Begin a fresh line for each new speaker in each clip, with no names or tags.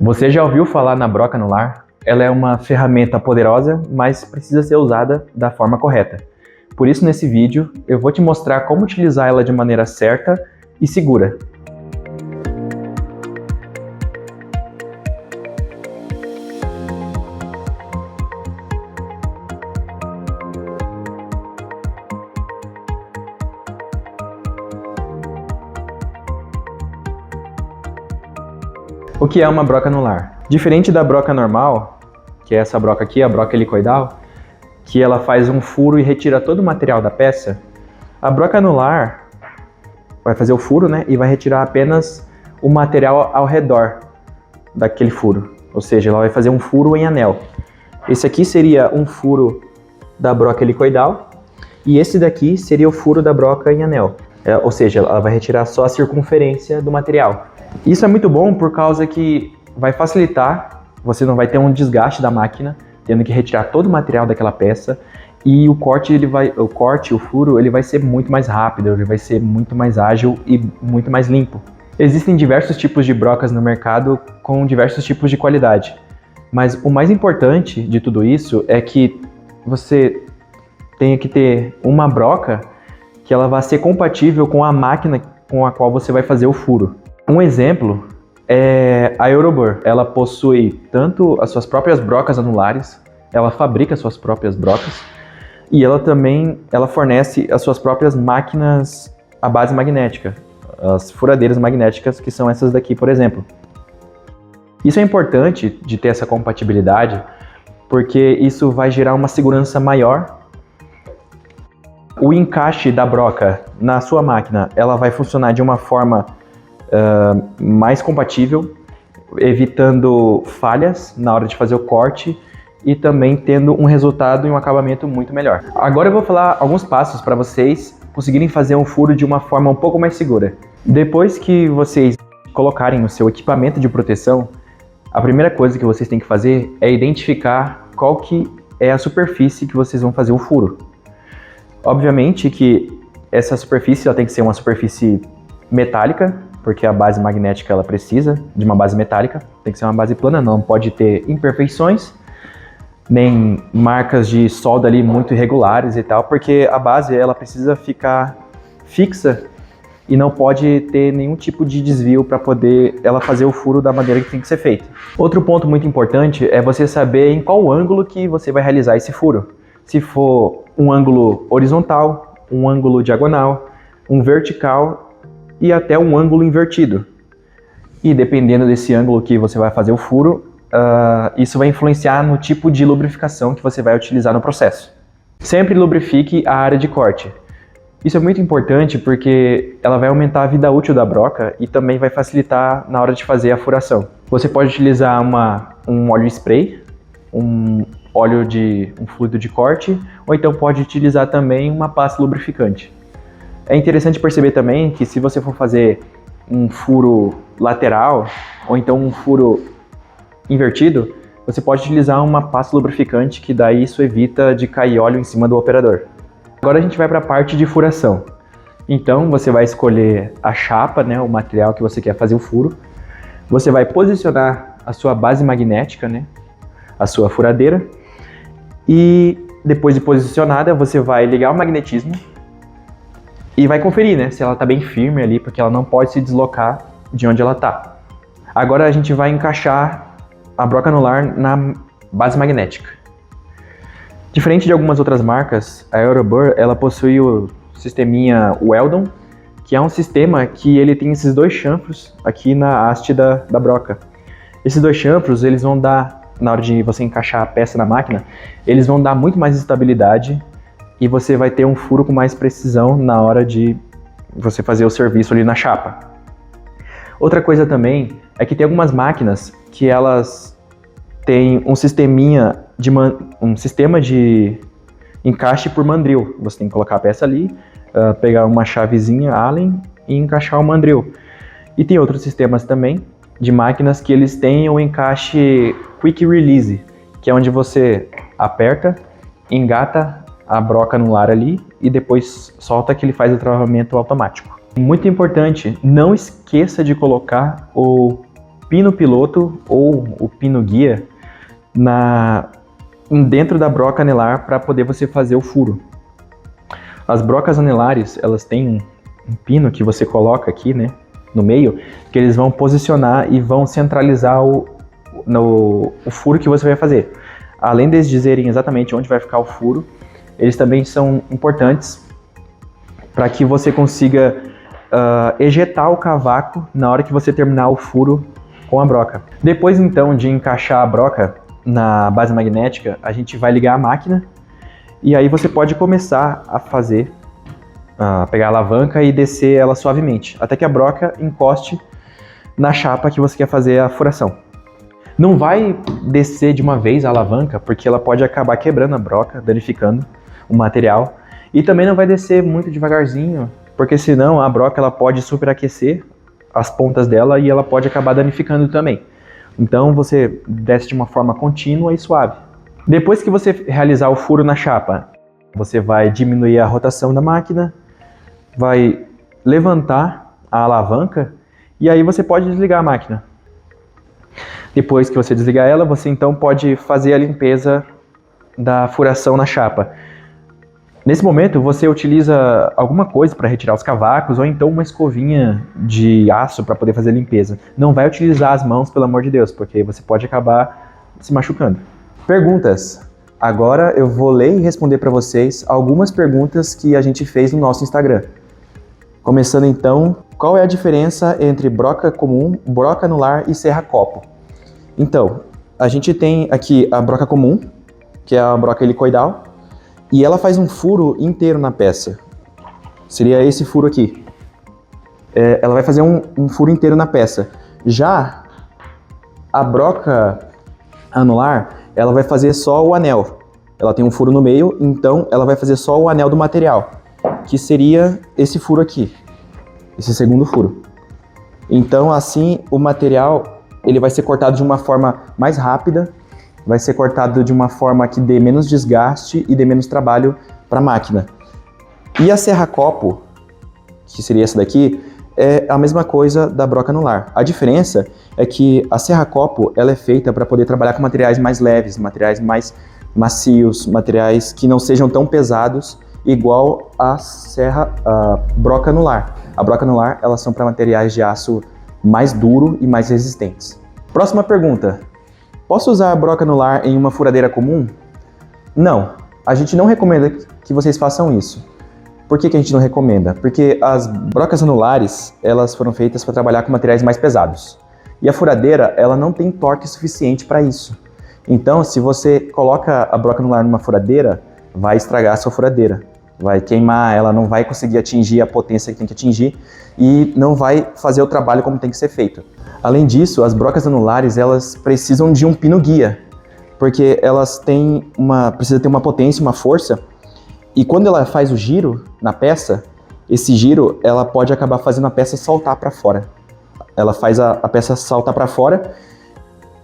Você já ouviu falar na broca anular? Ela é uma ferramenta poderosa, mas precisa ser usada da forma correta. Por isso, nesse vídeo, eu vou te mostrar como utilizar ela de maneira certa e segura. O que é uma broca anular? Diferente da broca normal, que é essa broca aqui, a broca helicoidal, que ela faz um furo e retira todo o material da peça, a broca anular vai fazer o furo, né, e vai retirar apenas o material ao redor daquele furo. Ou seja, ela vai fazer um furo em anel. Esse aqui seria um furo da broca helicoidal e esse daqui seria o furo da broca em anel. Ou seja, ela vai retirar só a circunferência do material. Isso é muito bom por causa que vai facilitar, você não vai ter um desgaste da máquina, tendo que retirar todo o material daquela peça, e o o furo, ele vai ser muito mais rápido, ele vai ser muito mais ágil e muito mais limpo. Existem diversos tipos de brocas no mercado com diversos tipos de qualidade, mas o mais importante de tudo isso é que você tenha que ter uma broca que ela vai ser compatível com a máquina com a qual você vai fazer o furo. Um exemplo é a EuroBur. Ela possui tanto as suas próprias brocas anulares, ela fabrica suas próprias brocas, e ela também fornece as suas próprias máquinas à base magnética, as furadeiras magnéticas, que são essas daqui, por exemplo. Isso é importante de ter essa compatibilidade, porque isso vai gerar uma segurança maior. O encaixe da broca na sua máquina, ela vai funcionar de uma forma mais compatível, evitando falhas na hora de fazer o corte e também tendo um resultado e um acabamento muito melhor. Agora eu vou falar alguns passos para vocês conseguirem fazer um furo de uma forma um pouco mais segura. Depois que vocês colocarem o seu equipamento de proteção, a primeira coisa que vocês têm que fazer é identificar qual que é a superfície que vocês vão fazer o furo. Obviamente que essa superfície ela tem que ser uma superfície metálica, porque a base magnética ela precisa de uma base metálica, tem que ser uma base plana, não pode ter imperfeições, nem marcas de solda ali muito irregulares e tal, porque a base ela precisa ficar fixa e não pode ter nenhum tipo de desvio para poder ela fazer o furo da maneira que tem que ser feito. Outro ponto muito importante é você saber em qual ângulo que você vai realizar esse furo. Se for um ângulo horizontal, um ângulo diagonal, um vertical e até um ângulo invertido. E dependendo desse ângulo que você vai fazer o furo, isso vai influenciar no tipo de lubrificação que você vai utilizar no processo. Sempre lubrifique a área de corte. Isso é muito importante porque ela vai aumentar a vida útil da broca e também vai facilitar na hora de fazer a furação. Você pode utilizar um óleo spray, um fluido de corte, ou então pode utilizar também uma pasta lubrificante. É interessante perceber também que se você for fazer um furo lateral ou então um furo invertido, você pode utilizar uma pasta lubrificante, que daí isso evita de cair óleo em cima do operador. Agora a gente vai para a parte de furação. Então você vai escolher a chapa, né, o material que você quer fazer o furo. Você vai posicionar a sua base magnética, né, a sua furadeira. E depois de posicionada, você vai ligar o magnetismo e vai conferir, né, se ela está bem firme ali, porque ela não pode se deslocar de onde ela está. Agora a gente vai encaixar a broca anular na base magnética. Diferente de algumas outras marcas, a EuroBur ela possui o sisteminha Weldon, que é um sistema que ele tem esses dois chanfros aqui na haste da broca. Esses dois chanfros, eles vão dar, na hora de você encaixar a peça na máquina, eles vão dar muito mais estabilidade e você vai ter um furo com mais precisão na hora de você fazer o serviço ali na chapa. Outra coisa também é que tem algumas máquinas que elas têm um sistema de encaixe por mandril. Você tem que colocar a peça ali, pegar uma chavezinha Allen e encaixar o mandril. E tem outros sistemas também de máquinas que eles têm o encaixe Quick Release, que é onde você aperta, engata a broca anular ali e depois solta, que ele faz o travamento automático. Muito importante, não esqueça de colocar o pino piloto ou o pino guia dentro da broca anelar para poder você fazer o furo. As brocas anelares, elas têm um pino que você coloca aqui, né, no meio, que eles vão posicionar e vão centralizar o furo que você vai fazer. Além deles dizerem exatamente onde vai ficar o furo, eles também são importantes para que você consiga ejetar o cavaco na hora que você terminar o furo com a broca. Depois então de encaixar a broca na base magnética, a gente vai ligar a máquina e aí você pode começar a pegar a alavanca e descer ela suavemente, até que a broca encoste na chapa que você quer fazer a furação. Não vai descer de uma vez a alavanca, porque ela pode acabar quebrando a broca, danificando o material. E também não vai descer muito devagarzinho, porque senão a broca ela pode superaquecer as pontas dela e ela pode acabar danificando também. Então você desce de uma forma contínua e suave. Depois que você realizar o furo na chapa, você vai diminuir a rotação da máquina, vai levantar a alavanca e aí você pode desligar a máquina. Depois que você desligar ela, você então pode fazer a limpeza da furação na chapa. Nesse momento, você utiliza alguma coisa para retirar os cavacos ou então uma escovinha de aço para poder fazer a limpeza. Não vai utilizar as mãos, pelo amor de Deus, porque você pode acabar se machucando. Perguntas. Agora eu vou ler e responder para vocês algumas perguntas que a gente fez no nosso Instagram. Começando então, qual é a diferença entre broca comum, broca anular e serra-copo? Então, a gente tem aqui a broca comum, que é a broca helicoidal, e ela faz um furo inteiro na peça. Seria esse furo aqui. Ela vai fazer um furo inteiro na peça. Já a broca anular, ela vai fazer só o anel. Ela tem um furo no meio, então ela vai fazer só o anel do material, que seria esse furo aqui, esse segundo furo. Então, assim, o material ele vai ser cortado de uma forma mais rápida, vai ser cortado de uma forma que dê menos desgaste e dê menos trabalho para a máquina. E a serra-copo, que seria essa daqui, é a mesma coisa da broca anular. A diferença é que a serra-copo ela é feita para poder trabalhar com materiais mais leves, materiais mais macios, materiais que não sejam tão pesados, igual a broca anular. A broca anular elas são para materiais de aço mais duro e mais resistentes. Próxima pergunta. Posso usar a broca anular em uma furadeira comum? Não, a gente não recomenda que vocês façam isso. Por que a gente não recomenda? Porque as brocas anulares, elas foram feitas para trabalhar com materiais mais pesados. E a furadeira, ela não tem torque suficiente para isso. Então, se você coloca a broca anular numa furadeira, vai estragar a sua furadeira. Vai queimar, ela não vai conseguir atingir a potência que tem que atingir e não vai fazer o trabalho como tem que ser feito. Além disso, as brocas anulares elas precisam de um pino guia, porque elas precisam ter uma potência, uma força, e quando ela faz o giro na peça, esse giro ela pode acabar fazendo a peça saltar para fora. Ela faz a peça saltar para fora,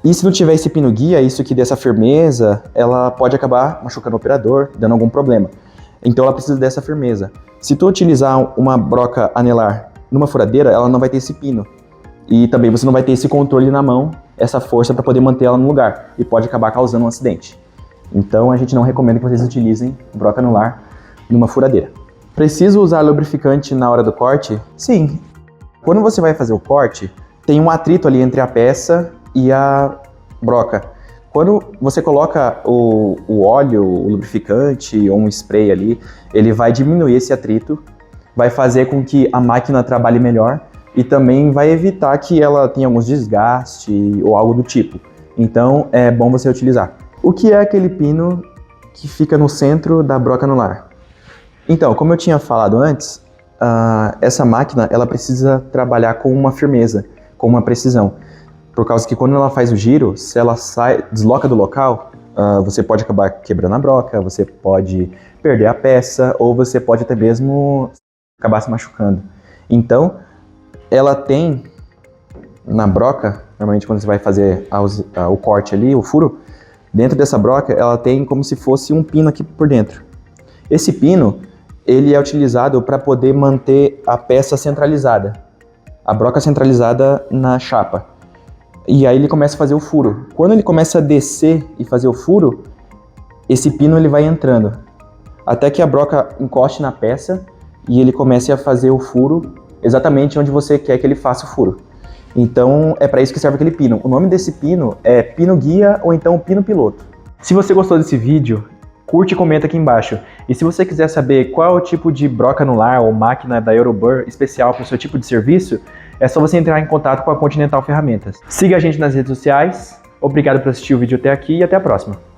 e se não tiver esse pino guia, isso que dê essa firmeza, ela pode acabar machucando o operador, dando algum problema. Então ela precisa dessa firmeza. Se tu utilizar uma broca anelar numa furadeira, ela não vai ter esse pino. E também você não vai ter esse controle na mão, essa força para poder manter ela no lugar. E pode acabar causando um acidente. Então a gente não recomenda que vocês utilizem broca anular numa furadeira. Preciso usar lubrificante na hora do corte? Sim. Quando você vai fazer o corte, tem um atrito ali entre a peça e a broca. Quando você coloca o óleo, o lubrificante ou um spray ali, ele vai diminuir esse atrito, vai fazer com que a máquina trabalhe melhor e também vai evitar que ela tenha alguns desgastes ou algo do tipo. Então é bom você utilizar. O que é aquele pino que fica no centro da broca anular? Então, como eu tinha falado antes, essa máquina ela precisa trabalhar com uma firmeza, com uma precisão. Por causa que quando ela faz o giro, se ela desloca do local, você pode acabar quebrando a broca, você pode perder a peça, ou você pode até mesmo acabar se machucando. Então, ela tem na broca, normalmente quando você vai fazer o corte ali, o furo, dentro dessa broca, ela tem como se fosse um pino aqui por dentro. Esse pino, ele é utilizado para poder manter a peça centralizada, a broca centralizada na chapa. e aí ele começa a fazer o furo. Quando ele começa a descer e fazer o furo, esse pino ele vai entrando, até que a broca encoste na peça e ele comece a fazer o furo exatamente onde você quer que ele faça o furo. Então é para isso que serve aquele pino. O nome desse pino é pino guia ou então pino piloto. Se você gostou desse vídeo, curte e comenta aqui embaixo. E se você quiser saber qual é o tipo de broca anular ou máquina da Eurobur especial para o seu tipo de serviço, é só você entrar em contato com a Continental Ferramentas. Siga a gente nas redes sociais. Obrigado por assistir o vídeo até aqui e até a próxima.